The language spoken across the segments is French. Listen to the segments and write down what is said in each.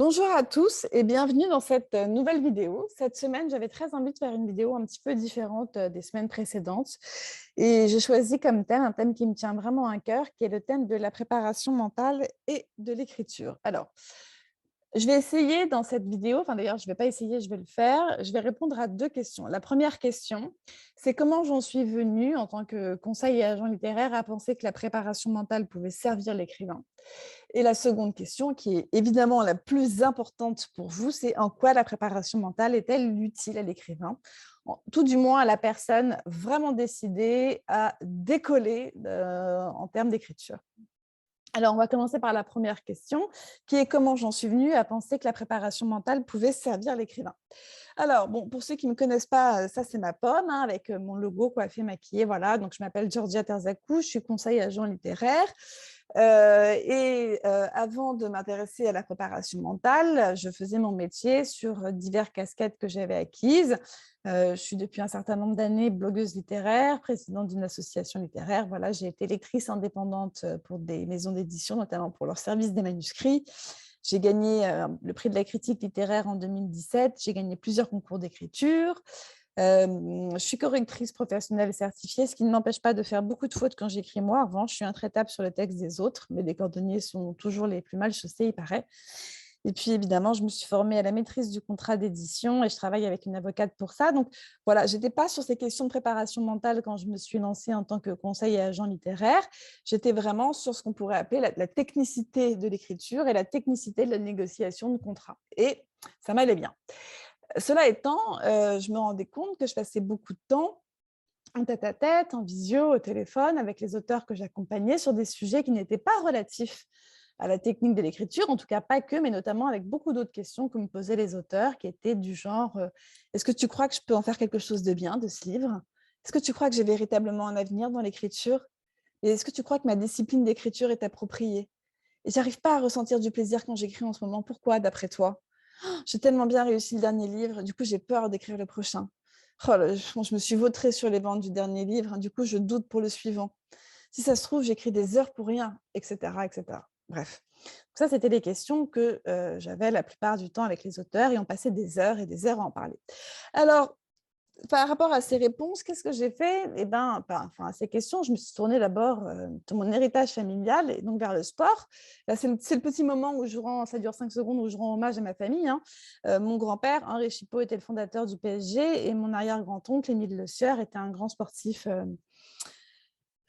Bonjour à tous et bienvenue dans cette nouvelle vidéo. Cette semaine, j'avais très envie de faire une vidéo un petit peu différente des semaines précédentes et j'ai choisi comme thème un thème qui me tient vraiment à cœur, qui est le thème de la préparation mentale et de l'écriture. Alors, je vais essayer dans cette vidéo, enfin d'ailleurs, je ne vais pas essayer, je vais le faire. Je vais répondre à deux questions. La première question, c'est comment j'en suis venue en tant que conseil et agent littéraire à penser que la préparation mentale pouvait servir l'écrivain. Et la seconde question, qui est évidemment la plus importante pour vous, c'est en quoi la préparation mentale est-elle utile à l'écrivain, tout du moins à la personne vraiment décidée à décoller en termes d'écriture. Alors, on va commencer par la première question, qui est comment j'en suis venue à penser que la préparation mentale pouvait servir l'écrivain. Alors, bon, pour ceux qui ne me connaissent pas, ça, c'est ma pomme, hein, avec mon logo coiffé, maquillé, voilà. Donc, je m'appelle Georgia Terzacou, je suis conseil agent littéraire. Avant de m'intéresser à la préparation mentale, je faisais mon métier sur diverses casquettes que j'avais acquises. Je suis depuis un certain nombre d'années blogueuse littéraire, présidente d'une association littéraire. Voilà, j'ai été lectrice indépendante pour des maisons d'édition, notamment pour leur service des manuscrits. J'ai gagné le prix de la critique littéraire en 2017. J'ai gagné plusieurs concours d'écriture. Je suis correctrice professionnelle certifiée, ce qui ne m'empêche pas de faire beaucoup de fautes quand j'écris moi. En revanche, je suis intraitable sur le texte des autres, mais les cordonniers sont toujours les plus mal chaussés, il paraît. Et puis, évidemment, je me suis formée à la maîtrise du contrat d'édition et je travaille avec une avocate pour ça. Donc, voilà, je n'étais pas sur ces questions de préparation mentale quand je me suis lancée en tant que conseil et agent littéraire. J'étais vraiment sur ce qu'on pourrait appeler la technicité de l'écriture et la technicité de la négociation de contrat. Et ça m'allait bien. Cela étant, je me rendais compte que je passais beaucoup de temps en tête-à-tête, en visio, au téléphone, avec les auteurs que j'accompagnais sur des sujets qui n'étaient pas relatifs à la technique de l'écriture, en tout cas pas que, mais notamment avec beaucoup d'autres questions que me posaient les auteurs, qui étaient du genre est-ce que tu crois que je peux en faire quelque chose de bien de ce livre? Est-ce que tu crois que j'ai véritablement un avenir dans l'écriture? Et est-ce que tu crois que ma discipline d'écriture est appropriée? Et j'arrive pas à ressentir du plaisir quand j'écris en ce moment. Pourquoi, d'après toi? J'ai tellement bien réussi le dernier livre, du coup, j'ai peur d'écrire le prochain. Oh là, je me suis vautrée sur les ventes du dernier livre, hein, du coup, je doute pour le suivant. Si ça se trouve, j'écris des heures pour rien, etc., etc. Bref, donc ça, c'était les questions que j'avais la plupart du temps avec les auteurs et on passait des heures et des heures à en parler. Alors, par rapport à ces réponses, qu'est-ce que j'ai fait? Eh ben, à ces questions, je me suis tournée d'abord de mon héritage familial et donc vers le sport. Là, c'est le petit moment où je rends, ça dure 5 secondes, où je rends hommage à ma famille, hein. Mon grand-père, Henri Chipot, était le fondateur du PSG et mon arrière-grand-oncle, Émile Le Sieur, était un grand sportif,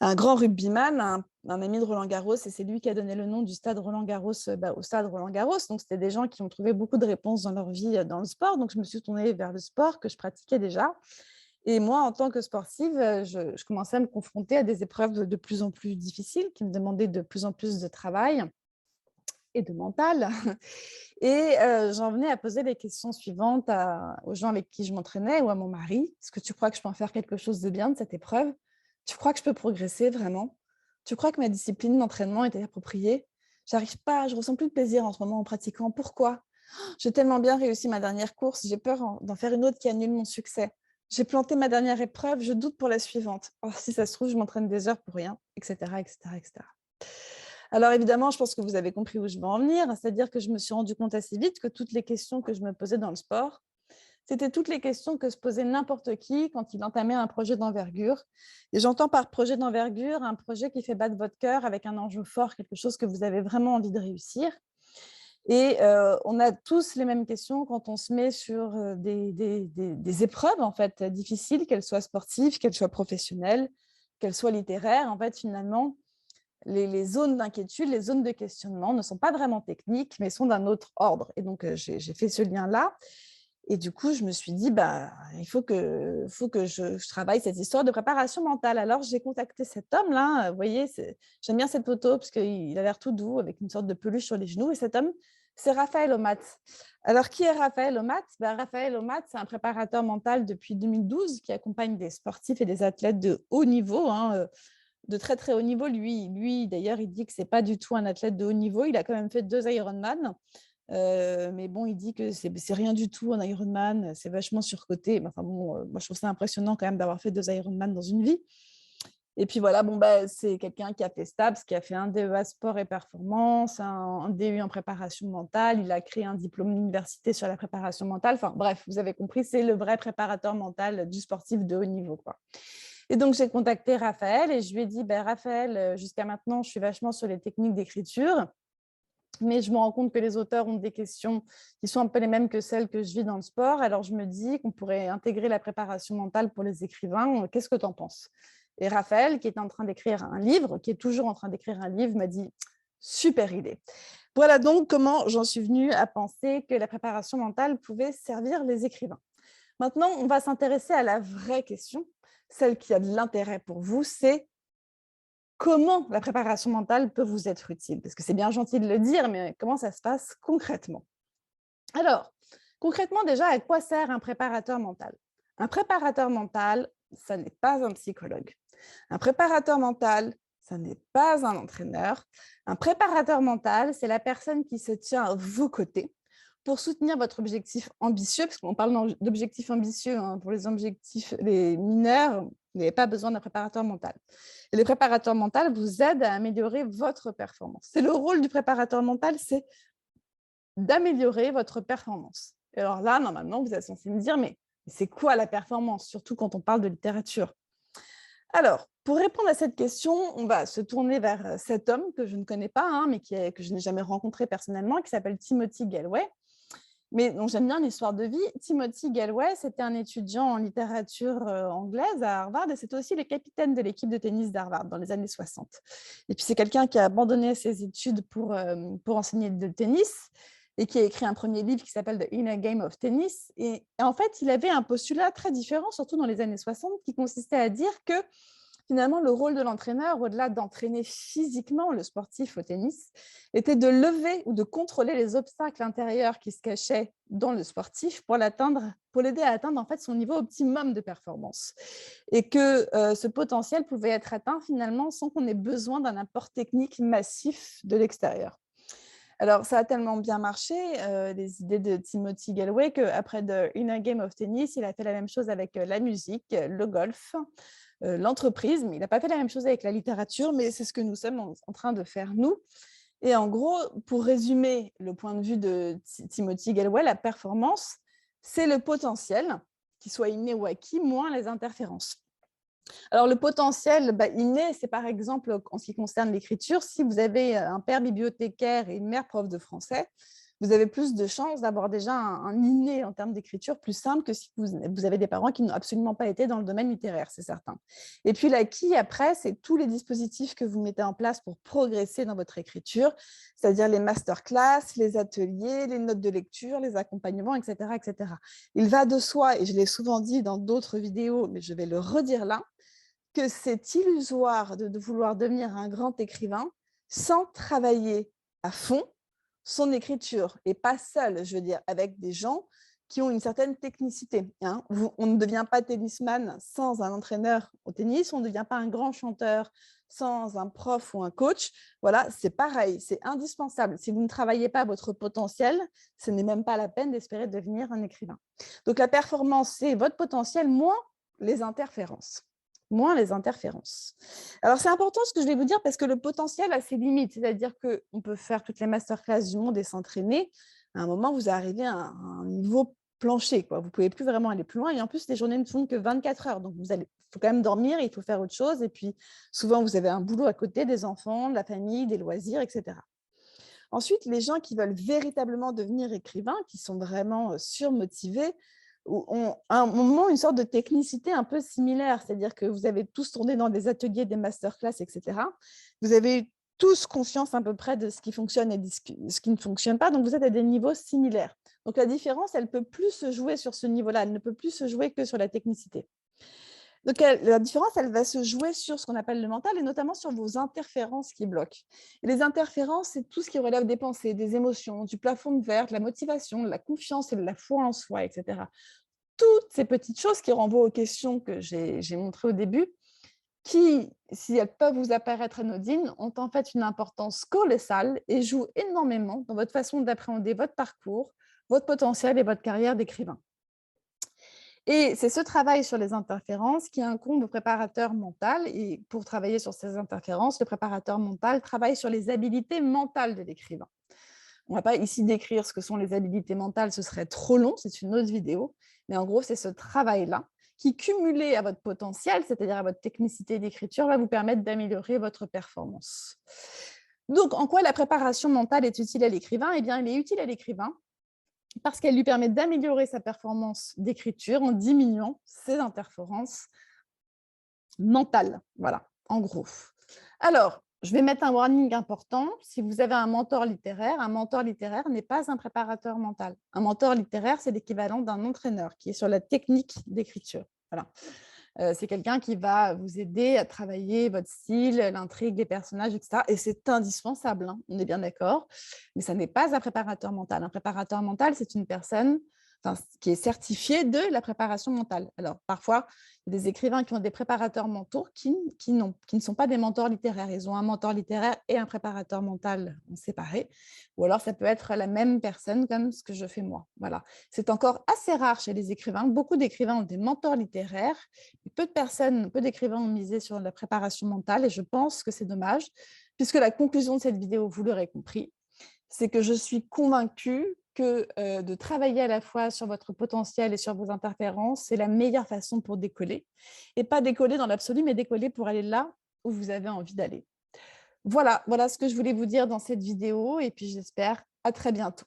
un grand rugbyman, un ami de Roland-Garros, et c'est lui qui a donné le nom du stade Roland-Garros au stade Roland-Garros. Donc, c'était des gens qui ont trouvé beaucoup de réponses dans leur vie dans le sport. Donc, je me suis tournée vers le sport que je pratiquais déjà. Et moi, en tant que sportive, je commençais à me confronter à des épreuves de plus en plus difficiles qui me demandaient de plus en plus de travail et de mental. Et j'en venais à poser les questions suivantes aux gens avec qui je m'entraînais ou à mon mari. Est-ce que tu crois que je peux en faire quelque chose de bien de cette épreuve? Tu crois que je peux progresser vraiment? Tu crois que ma discipline d'entraînement est appropriée? J'arrive pas, je ressens plus de plaisir en ce moment en pratiquant. Pourquoi? J'ai tellement bien réussi ma dernière course, j'ai peur d'en faire une autre qui annule mon succès. J'ai planté ma dernière épreuve, je doute pour la suivante. Oh, si ça se trouve, je m'entraîne des heures pour rien, etc., etc., etc. Alors évidemment, je pense que vous avez compris où je veux en venir, c'est-à-dire que je me suis rendu compte assez vite que toutes les questions que je me posais dans le sport, c'était toutes les questions que se posait n'importe qui quand il entamait un projet d'envergure. Et j'entends par projet d'envergure un projet qui fait battre votre cœur avec un enjeu fort, quelque chose que vous avez vraiment envie de réussir. Et on a tous les mêmes questions quand on se met sur des épreuves en fait, difficiles, qu'elles soient sportives, qu'elles soient professionnelles, qu'elles soient littéraires. En fait, finalement, les zones d'inquiétude, les zones de questionnement ne sont pas vraiment techniques, mais sont d'un autre ordre. Et donc, j'ai fait ce lien-là. Et du coup, je me suis dit, bah, il faut que je travaille cette histoire de préparation mentale. Alors, j'ai contacté cet homme-là. Vous voyez, j'aime bien cette photo parce qu'il a l'air tout doux avec une sorte de peluche sur les genoux. Et cet homme, c'est Raphaël Omat. Alors, qui est Raphaël Omat? Raphaël Omat, c'est un préparateur mental depuis 2012 qui accompagne des sportifs et des athlètes de haut niveau, hein, de très, très haut niveau. Lui d'ailleurs, il dit que ce n'est pas du tout un athlète de haut niveau. Il a quand même fait 2 Ironman. Mais bon, il dit que c'est rien du tout un Ironman, c'est vachement surcoté. Enfin bon, moi, je trouve ça impressionnant quand même d'avoir fait 2 Ironman dans une vie. Et puis voilà, bon, bah, c'est quelqu'un qui a fait STAPS, qui a fait un DEA sport et performance, un DU en préparation mentale. Il a créé un diplôme d'université sur la préparation mentale. Enfin bref, vous avez compris, c'est le vrai préparateur mental du sportif de haut niveau, quoi. Et donc, j'ai contacté Raphaël et je lui ai dit, ben, Raphaël, jusqu'à maintenant, je suis vachement sur les techniques d'écriture, mais je me rends compte que les auteurs ont des questions qui sont un peu les mêmes que celles que je vis dans le sport. Alors, je me dis qu'on pourrait intégrer la préparation mentale pour les écrivains. Qu'est-ce que tu en penses? Et Raphaël, qui est en train d'écrire un livre, qui est toujours en train d'écrire un livre, m'a dit, super idée. Voilà donc comment j'en suis venue à penser que la préparation mentale pouvait servir les écrivains. Maintenant, on va s'intéresser à la vraie question, celle qui a de l'intérêt pour vous, c'est comment la préparation mentale peut vous être utile? Parce que c'est bien gentil de le dire, mais comment ça se passe concrètement? Alors, concrètement déjà, à quoi sert un préparateur mental? Un préparateur mental, ça n'est pas un psychologue. Un préparateur mental, ça n'est pas un entraîneur. Un préparateur mental, c'est la personne qui se tient à vos côtés pour soutenir votre objectif ambitieux, parce qu'on parle d'objectifs ambitieux, hein, pour les objectifs les mineurs, vous n'avez pas besoin d'un préparateur mental. Et le préparateur mental vous aide à améliorer votre performance. C'est le rôle du préparateur mental, c'est d'améliorer votre performance. Et alors là, normalement, vous êtes censé me dire, mais c'est quoi la performance, surtout quand on parle de littérature? Alors, pour répondre à cette question, on va se tourner vers cet homme que je ne connais pas, hein, mais que je n'ai jamais rencontré personnellement, qui s'appelle Timothy Gallwey. Mais donc, j'aime bien l'histoire de vie. Timothy Gallwey, c'était un étudiant en littérature anglaise à Harvard et c'était aussi le capitaine de l'équipe de tennis d'Harvard dans les années 60. Et puis, c'est quelqu'un qui a abandonné ses études pour enseigner le tennis et qui a écrit un premier livre qui s'appelle The Inner Game of Tennis. Et en fait, il avait un postulat très différent, surtout dans les années 60, qui consistait à dire que finalement, le rôle de l'entraîneur, au-delà d'entraîner physiquement le sportif au tennis, était de lever ou de contrôler les obstacles intérieurs qui se cachaient dans le sportif pour l'atteindre, pour l'aider à atteindre en fait son niveau optimum de performance. Et que ce potentiel pouvait être atteint finalement sans qu'on ait besoin d'un apport technique massif de l'extérieur. Alors, ça a tellement bien marché, les idées de Timothy Gallwey, qu'après The Inner Game of Tennis, il a fait la même chose avec la musique, le golf, l'entreprise, mais il n'a pas fait la même chose avec la littérature, mais c'est ce que nous sommes en train de faire, nous. Et en gros, pour résumer le point de vue de Timothy Gallwey, la performance, c'est le potentiel, qu'il soit inné ou acquis, moins les interférences. Alors, le potentiel inné, c'est par exemple, en ce qui concerne l'écriture, si vous avez un père bibliothécaire et une mère prof de français, vous avez plus de chances d'avoir déjà un inné en termes d'écriture plus simple que si vous avez des parents qui n'ont absolument pas été dans le domaine littéraire, c'est certain. Et puis l'acquis, après, c'est tous les dispositifs que vous mettez en place pour progresser dans votre écriture, c'est-à-dire les masterclass, les ateliers, les notes de lecture, les accompagnements, etc., etc. Il va de soi, et je l'ai souvent dit dans d'autres vidéos, mais je vais le redire là, que c'est illusoire de vouloir devenir un grand écrivain sans travailler à fond son écriture, et pas seul, je veux dire, avec des gens qui ont une certaine technicité. Hein. On ne devient pas tennisman sans un entraîneur au tennis, on ne devient pas un grand chanteur sans un prof ou un coach. Voilà, c'est pareil, c'est indispensable. Si vous ne travaillez pas votre potentiel, ce n'est même pas la peine d'espérer devenir un écrivain. Donc la performance, c'est votre potentiel moins les interférences. Moins les interférences. Alors, c'est important ce que je vais vous dire parce que le potentiel a ses limites. C'est-à-dire qu'on peut faire toutes les masterclass du monde et s'entraîner. À un moment, vous arrivez à un niveau plancher, quoi. Vous ne pouvez plus vraiment aller plus loin. Et en plus, les journées ne font que 24 heures. Donc, il faut quand même dormir, il faut faire autre chose. Et puis, souvent, vous avez un boulot à côté, des enfants, de la famille, des loisirs, etc. Ensuite, les gens qui veulent véritablement devenir écrivains, qui sont vraiment surmotivés, ont à un moment une sorte de technicité un peu similaire, c'est-à-dire que vous avez tous tourné dans des ateliers, des masterclass, etc. Vous avez tous conscience à peu près de ce qui fonctionne et de ce qui ne fonctionne pas, donc vous êtes à des niveaux similaires. Donc la différence, elle ne peut plus se jouer sur ce niveau-là, elle ne peut plus se jouer que sur la technicité. Donc, la différence, elle va se jouer sur ce qu'on appelle le mental et notamment sur vos interférences qui bloquent. Et les interférences, c'est tout ce qui relève des pensées, des émotions, du plafond de verre, de la motivation, de la confiance et de la foi en soi, etc. Toutes ces petites choses qui renvoient aux questions que j'ai montrées au début, qui, si elles peuvent vous apparaître anodines, ont en fait une importance colossale et jouent énormément dans votre façon d'appréhender votre parcours, votre potentiel et votre carrière d'écrivain. Et c'est ce travail sur les interférences qui incombe au préparateur mental. Et pour travailler sur ces interférences, le préparateur mental travaille sur les habiletés mentales de l'écrivain. On ne va pas ici décrire ce que sont les habiletés mentales, ce serait trop long, c'est une autre vidéo. Mais en gros, c'est ce travail-là qui, cumulé à votre potentiel, c'est-à-dire à votre technicité d'écriture, va vous permettre d'améliorer votre performance. Donc, en quoi la préparation mentale est utile à l'écrivain? Eh bien, elle est utile à l'écrivain parce qu'elle lui permet d'améliorer sa performance d'écriture en diminuant ses interférences mentales. Voilà, en gros. Alors, je vais mettre un warning important. Si vous avez un mentor littéraire n'est pas un préparateur mental. Un mentor littéraire, c'est l'équivalent d'un entraîneur qui est sur la technique d'écriture. Voilà. C'est quelqu'un qui va vous aider à travailler votre style, l'intrigue, les personnages, etc. Et c'est indispensable, hein, on est bien d'accord. Mais ça n'est pas un préparateur mental. Un préparateur mental, c'est une personne qui est certifiée de la préparation mentale. Alors, parfois, il y a des écrivains qui ont des préparateurs mentaux qui ne sont pas des mentors littéraires. Ils ont un mentor littéraire et un préparateur mental séparés. Ou alors, ça peut être la même personne comme ce que je fais moi. Voilà. C'est encore assez rare chez les écrivains. Beaucoup d'écrivains ont des mentors littéraires. Peu d'écrivains ont misé sur la préparation mentale et je pense que c'est dommage, puisque la conclusion de cette vidéo, vous l'aurez compris, c'est que je suis convaincue que de travailler à la fois sur votre potentiel et sur vos interférences, c'est la meilleure façon pour décoller. Et pas décoller dans l'absolu, mais décoller pour aller là où vous avez envie d'aller. Voilà ce que je voulais vous dire dans cette vidéo et puis j'espère à très bientôt.